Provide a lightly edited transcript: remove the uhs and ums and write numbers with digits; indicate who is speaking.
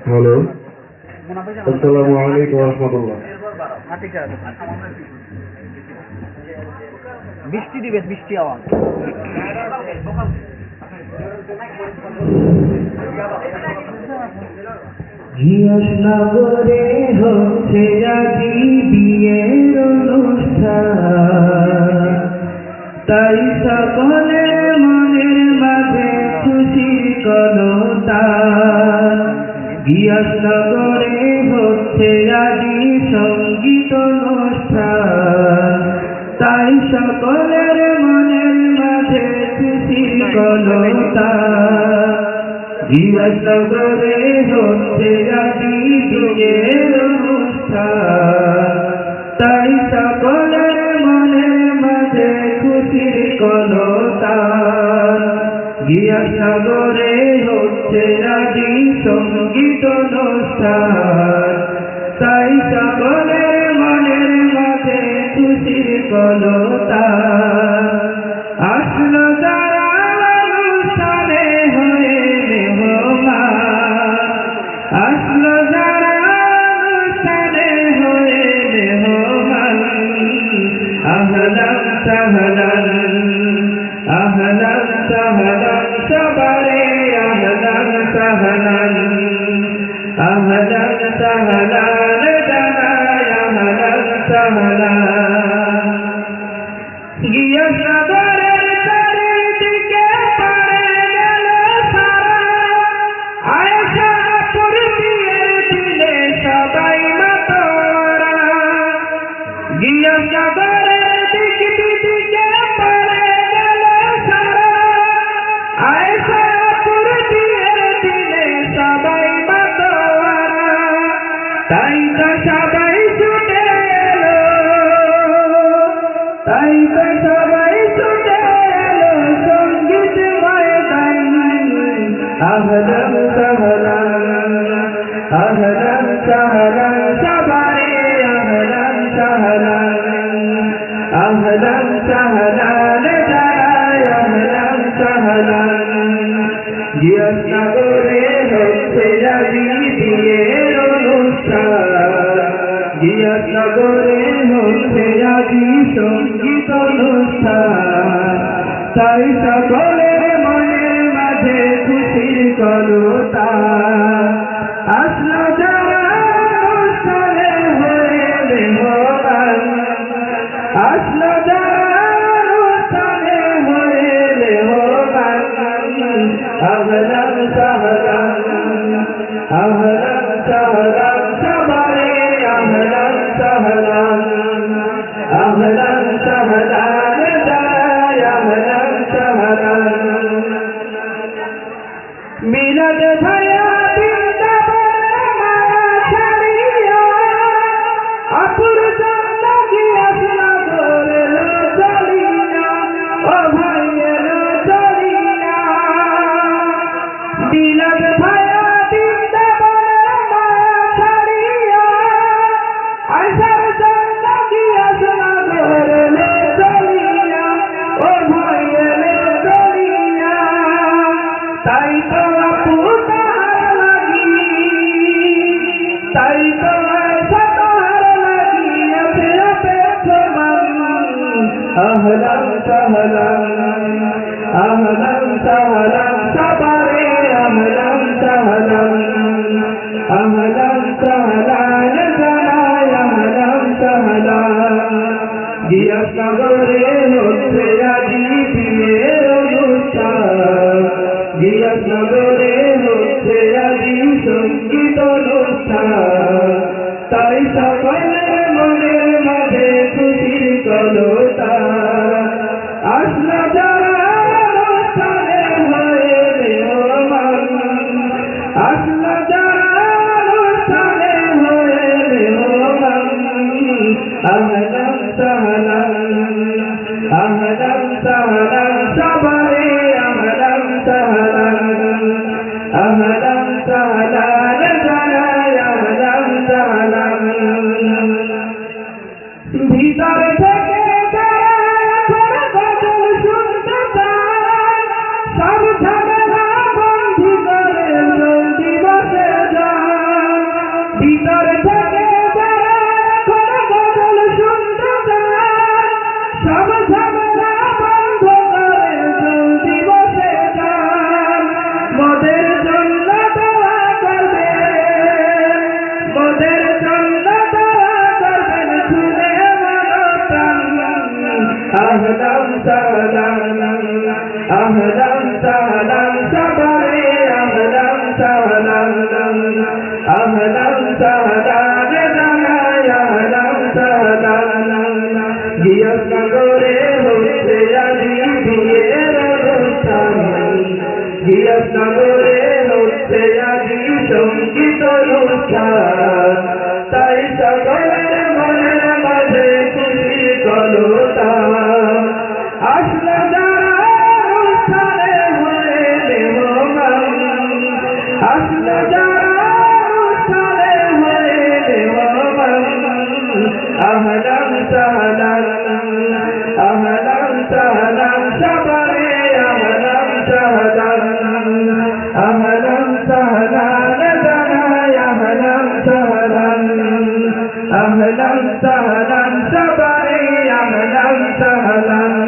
Speaker 1: Hello, আসসালামু আলাইকুম ওয়া রাহমাতুল্লাহ।
Speaker 2: বৃষ্টি দিবে, বৃষ্টি আওয়াজ।
Speaker 3: ঘিয়াসনগরে হচ্ছে আজি বিয়ের অনুষ্ঠান, তাই সকলের মনের মাঝে খুশির কলতান। ঘিয়াসনগরে হচ্ছে আজি সঙ্গীত অনুষ্ঠান, তাই সকলের মনের মাঝে খুশির কলতান। ঘিয়াসনগরে হচ্ছে আজি বিয়ের অনুষ্ঠান, তাই সকলের মনের মাঝে খুশির কলতান। ঘিয়াসনগরে হচ্ছে আজি সঙ্গীত অনুষ্ঠান, তাই সকলের মনের মাঝে খুশির কলতান। আসলো যারা অনুষ্ঠানে হয়ে মেহমান, আসলো যারা অনুষ্ঠানে হয়ে মেহমান। আহলান সাহলান, আহলান সাহলান সবারে, আহলান সাহলান, আহলান সাহলান জানাই, আহলান সাহলান। ঘিয়াসনগরের চারিদিকে পড়ে গেল সারা, আয়েশাপুর বিয়ের দিনে সবাই মাতোয়ারা। ঘিয়াসনগরের দিক দিকে পড়ে গেল সারা, আয়েশাপুর বিয়ের দিনে সবাই মাতোয়ারা। তাই তো সবাই ছুটে এলো, তাই তো সবাই ছুটে এলো সঙ্গীত ময়দানে। আহলান সাহলান, আহলান সাহলান সবারে, আহলান সাহলান, আহলান সাহলান জানাই, আহলান সাহলান। ঘিয়াসনগরে হচ্ছে আজি বিয়ের অনুষ্ঠান, ঘিয়াসনগরে হচ্ছে আজি সঙ্গীত অনুষ্ঠান, তাই সকলের মনের মাঝে খুশির কলতান। আসলো যারা অনুষ্ঠানে হয়ে মেহমান, আসলো যারা অনুষ্ঠানে হয়ে মেহমান। আহলান সাহলান, আহলান সাহলান সবারে, আহলান সাহলান, আহলান সাহলান জানাই, আহলান সাহলান। মিলাদ ভাইয়া বৃন্দাবনের মায়া ছাড়িয়া, আপুর জন্য ঘিয়াসনগর এলো চলিয়া, ও ভাই এলো চলিয়া। মিলাদ ভাইয়া বৃন্দাবনের মায়া ছাড়িয়া, আয়েশার জন্য ঘিয়াসনগর এলো চলিয়া, ও ভাই এলো চলিয়া। তাই তো আপু তাহার লাগি, তাই তো আয়েশা তাহার লাগি আছে অপেক্ষমান। আহলান সাহলান, আহলান সাহলান সবারে, আহলান সাহলান, আহলান সাহলান জানাই, আহলান সাহলান। ঘিয়াসনগরে হচ্ছে আজি বিয়ের অনুষ্ঠান, ঘিয়াসনগরে হচ্ছে আজি সঙ্গীত অনুষ্ঠান, তাই সকলের মনের মাঝে খুশির কলতান। আসলো যারা অনুষ্ঠানে হয়ে মেহমান, আসলো যারা অনুষ্ঠানে হয়ে মেহমান। আহলান সাহলান, আহলান সাহলান সবারে, আহলান সাহলান, আহলান সাহলান জানাই, আহলান সাহলান। ভিতর থেকে যারা গজল শুনতে চায়, সাহলান আহলান সাহলান সবাই আহলান সাহলান আহলান সাহলান জানাই আহলান সাহলান গিয়াস নগরে হচ্ছে আজি বিয়ের অনুষ্ঠান গিয়াস নগরে হচ্ছে আজি সঙ্গীত অনুষ্ঠান তাই সকলের মনের মাঝে খুশি কলতান আসলে যারা অনুষ্ঠানে হয়ে মেহমান আসলে যারা অনুষ্ঠানে হয়ে মেহমান আহলান সাহলান আহলান সাহলান সবাই আহলান সাহলান আহলান সাহলান জানাই আহলান সাহলান আহলান সাহলান সবাই আহলান সাহলান